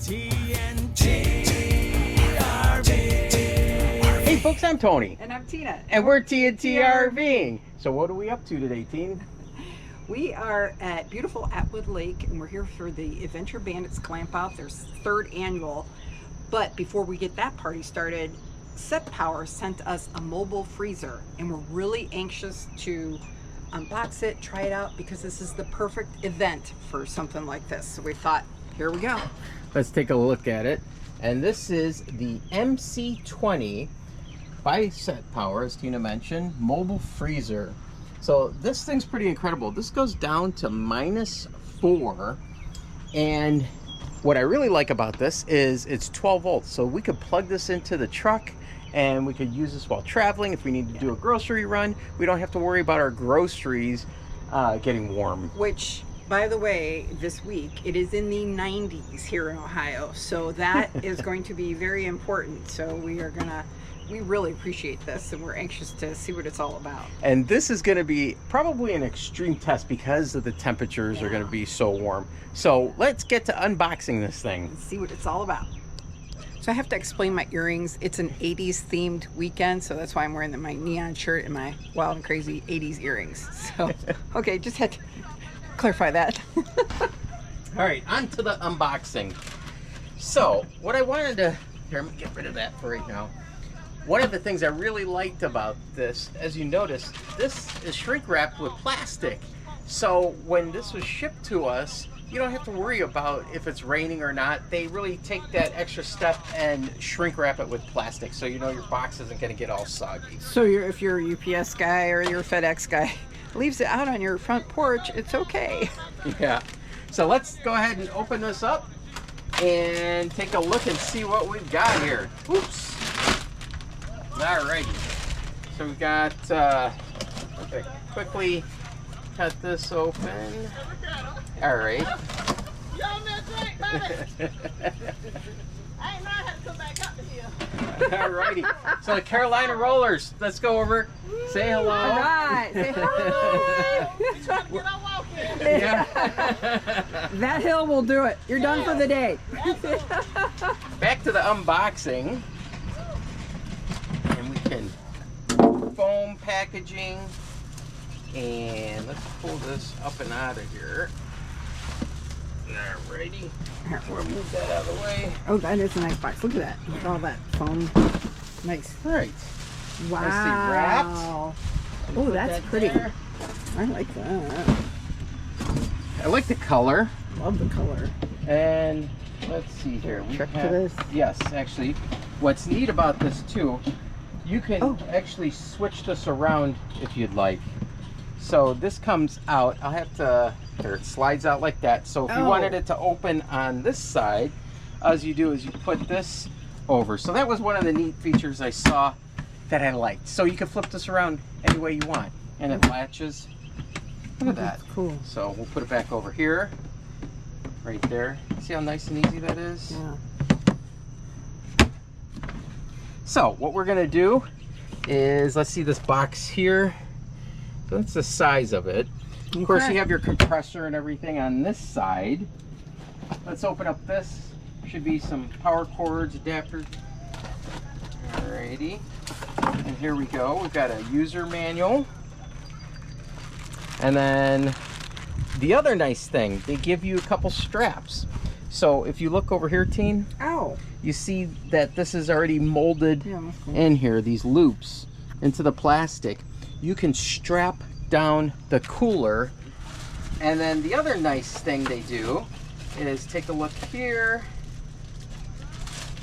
TNT RVing. Hey folks, I'm Tony. And I'm Tina. And we're TNT RVing. So what are we up to today, Teen? We are at beautiful Atwood Lake, and we're here for the Adventure Bandits Glampout, their third annual. But before we get that party started, Setpower sent us a mobile freezer, and we're really anxious to unbox it, try it out, because this is the perfect event for something like this. So we thought, here we go. Let's take a look at it. And this is the MC20 by Setpower, as Tina mentioned, mobile freezer. So this thing's pretty incredible. This goes down to -4, and what I really like about this is it's 12 volts. So we could plug this into the truck and we could use this while traveling. If we need to do a grocery run, we don't have to worry about our groceries getting warm. Which, by the way, this week it is in the 90s here in Ohio, so that is going to be very important. So we really appreciate this, and we're anxious to see what it's all about. And this is going to be probably an extreme test because of the temperatures are going to be so warm. So let's get to unboxing this thing. Let's see what it's all about. So I have to explain my earrings. It's an 80s themed weekend, so that's why I'm wearing my neon shirt and my wild and crazy 80s earrings. So, okay, just had to clarify that. All right, on to the unboxing. So what I wanted to, here, I'm gonna get rid of that for right now. One of the things I really liked about this, as you notice, this is shrink wrapped with plastic. So when this was shipped to us, you don't have to worry about if it's raining or not. They really take that extra step and shrink wrap it with plastic, so you know your box isn't going to get all soggy. So if you're a UPS guy or you're a FedEx guy, leaves it out on your front porch, it's okay. Yeah. So let's go ahead and open this up and take a look and see what we've got here. Oops. Alrighty. So we've got, okay, quickly cut this open. Alright. Alrighty. So the Carolina Rollers. Let's go over. Say hello. All right. Say hello. Yeah. That hill will do it. You're done for the day. Back to the unboxing. And we can foam packaging. And let's pull this up and out of here. Alrighty. We'll move that out of the way. Oh, that is a nice box. Look at that. Look at all that foam. Nice. Alright. Wow. Nicely wrapped. Oh, that's that pretty. there. I like that. I like the color. Love the color. And let's see here. We Check have, to this. Yes, actually. What's neat about this too, you can actually switch this around if you'd like. So this comes out, I'll have to, here, it slides out like that. So if you wanted it to open on this side, all you do is you put this over. So that was one of the neat features I saw that I liked. So you can flip this around any way you want, and it latches. Look at that. That's cool. So we'll put it back over here, right there. See how nice and easy that is? Yeah. So what we're gonna do is, let's see this box here. So that's the size of it. Okay. Of course, you have your compressor and everything on this side. Let's open up this. Should be some power cords, adapters. Alrighty. And here we go. We've got a user manual. And then the other nice thing, they give you a couple straps. So if you look over here, Teen, you see that this is already molded in here, these loops into the plastic. You can strap down the cooler. And then the other nice thing they do is take a look here,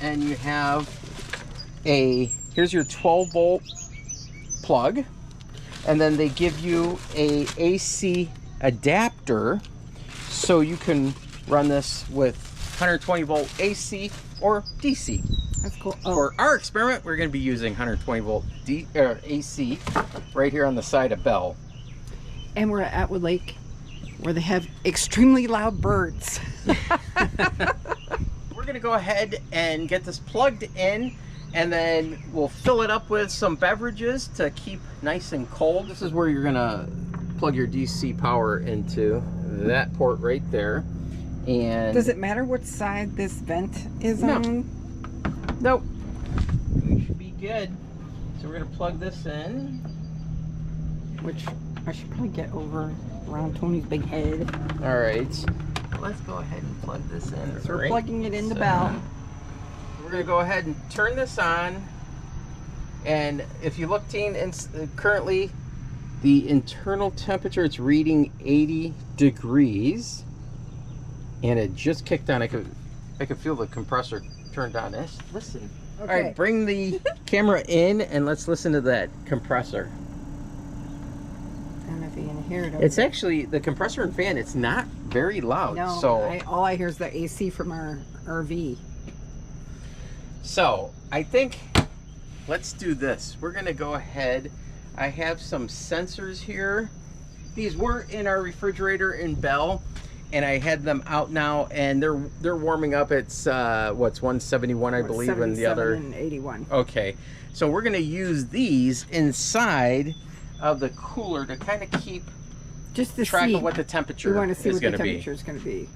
and you have here's your 12-volt plug, and then they give you a AC adapter, so you can run this with 120-volt AC or DC. That's cool. For our experiment, we're going to be using 120-volt AC right here on the side of Bell. And we're at Atwood Lake, where they have extremely loud birds. We're going to go ahead and get this plugged in, and then we'll fill it up with some beverages to keep nice and cold. This is where you're going to plug your DC power into, that port right there. And does it matter what side this vent is No. on? Nope. We should be good. So we're gonna plug this in. Which I should probably get over around Tony's big head. All right. Let's go ahead and plug this in. So we're plugging it in the So, belt. We're gonna go ahead and turn this on. And if you look, Teen, currently the internal temperature, it's reading 80 degrees. And it just kicked on. I could feel the compressor turned on. Listen. Okay. All right, bring the camera in and let's listen to that compressor. I don't know if you can hear it. It's actually the compressor and fan. It's not very loud. No, so all I hear is the AC from our RV. So I think let's do this. We're gonna go ahead. I have some sensors here. These were in our refrigerator in Bell, and I had them out now, and they're warming up. It's what's 171, I believe, and the other 81. Okay, so we're gonna use these inside of the cooler to kind of keep just to track see of what the temperature we want to see is what the going to be. temperature is going to be.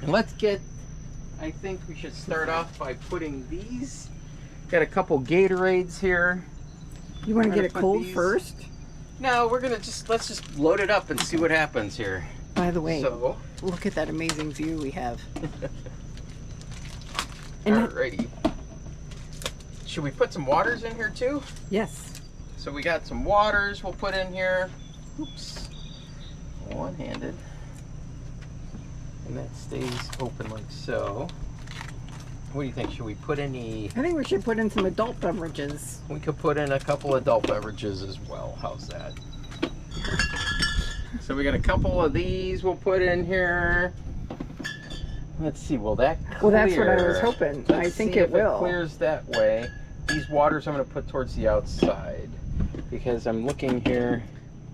And let's get. I think we should start off by putting these. Got a couple Gatorades here. You want to We're get it gonna put cold these- first? No, we're gonna let's just load it up and see what happens here. By the way, So, look at that amazing view we have. And alrighty. Should we put some waters in here too? yes. So we got some waters we'll put in here. Oops. One-handed. And that stays open like so. What do you think? Should we put any... I think we should put in some adult beverages. We could put in a couple adult beverages as well. How's that? So we got a couple of these we'll put in here. Let's see, will that clear? Well, that's what I was hoping. Let's I think see it if will. It clears that way. These waters I'm going to put towards the outside because I'm looking here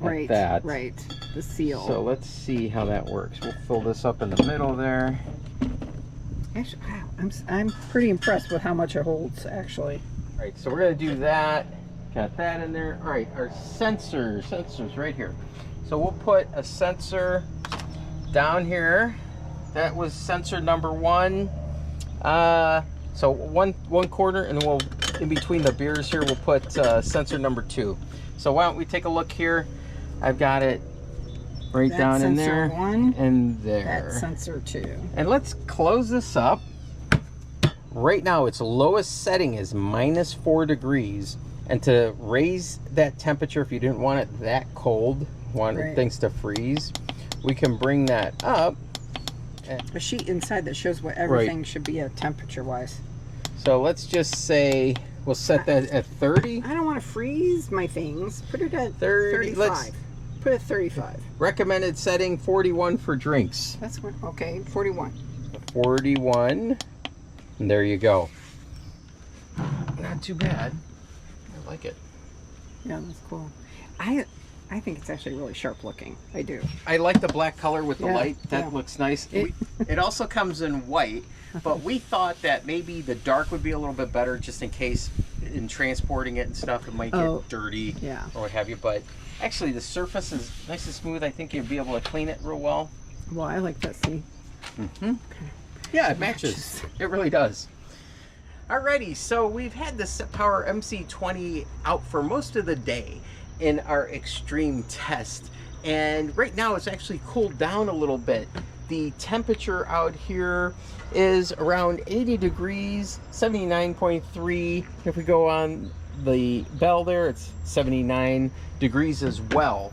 at Right, that. right. The seal. So let's see how that works. We'll fill this up in the middle there. Actually, wow, I'm pretty impressed with how much it holds, actually. All right, so we're going to do that. Got that in there. All right, our sensors right here. So we'll put a sensor down here. That was sensor number 1. So one corner, and then we'll, in between the beers here, we'll put sensor number 2. So why don't we take a look here? I've got it right That's down in sensor there 1. and there. That's sensor 2. And let's close this up. Right now, its lowest setting is -4 degrees. And to raise that temperature, if you didn't want it that cold, Right. things to freeze, we can bring that up. A sheet inside that shows what everything should be at temperature-wise. So let's just say we'll set that at 30. I don't want to freeze my things. Put it at 30, 35. Put it at 35. Recommended setting 41 for drinks. That's what. Okay, 41. 41. And there you go. Not too bad. I like it. Yeah, that's cool. I think it's actually really sharp looking. I do. I like the black color with the Yeah, light. That yeah. looks nice. It also comes in white, but we thought that maybe the dark would be a little bit better just in case in transporting it and stuff it might get dirty Yeah. or what have you. But actually the surface is nice and smooth. I think you'll be able to clean it real well. Well, I like that. See. Yeah, it matches. It really does. Alrighty, so we've had the Setpower MC20 out for most of the day in our extreme test, and right now it's actually cooled down a little bit. The temperature out here is around 80 degrees, 79.3. If we go on the bell there, it's 79 degrees as well.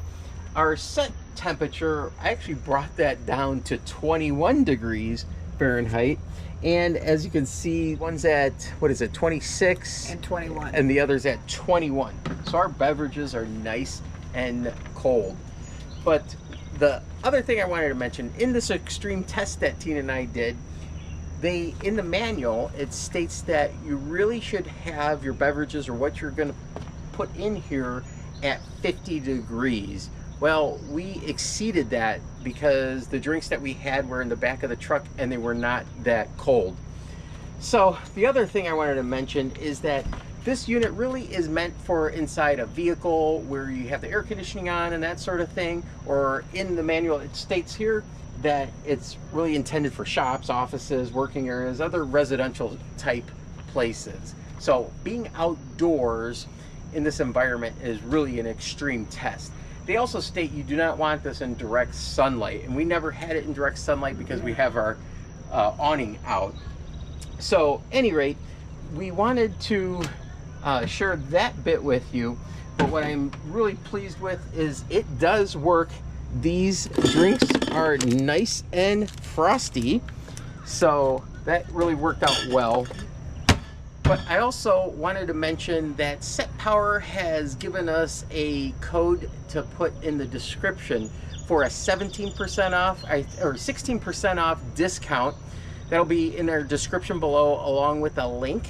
Our set temperature, I actually brought that down to 21 degrees Fahrenheit. And as you can see, one's at, what is it, 26? And 21. And the other's at 21. So our beverages are nice and cold. But the other thing I wanted to mention, in this extreme test that Tina and I did, in the manual, it states that you really should have your beverages or what you're going to put in here at 50 degrees. Well, we exceeded that because the drinks that we had were in the back of the truck and they were not that cold. So the other thing I wanted to mention is that this unit really is meant for inside a vehicle where you have the air conditioning on and that sort of thing, or in the manual it states here that it's really intended for shops, offices, working areas, other residential type places. So being outdoors in this environment is really an extreme test. They also state you do not want this in direct sunlight, and we never had it in direct sunlight because we have our awning out. So any rate, we wanted to share that bit with you, but what I'm really pleased with is it does work. These drinks are nice and frosty, so that really worked out well. But I also wanted to mention that Setpower has given us a code to put in the description for a 17% off or 16% off discount. That'll be in their description below along with a link.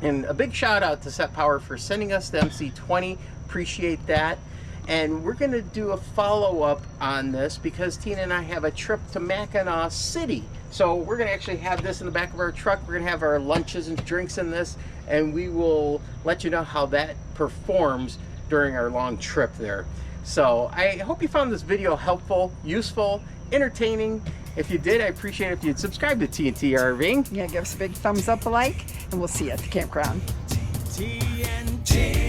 And a big shout out to Setpower for sending us the MC20. Appreciate that. And we're going to do a follow-up on this because Tina and I have a trip to Mackinac City. So we're going to actually have this in the back of our truck. We're going to have our lunches and drinks in this, and we will let you know how that performs during our long trip there. So I hope you found this video helpful, useful, entertaining. If you did, I appreciate it if you'd subscribe to TNT RVing. Yeah, give us a big thumbs up, a like, and we'll see you at the campground. TNT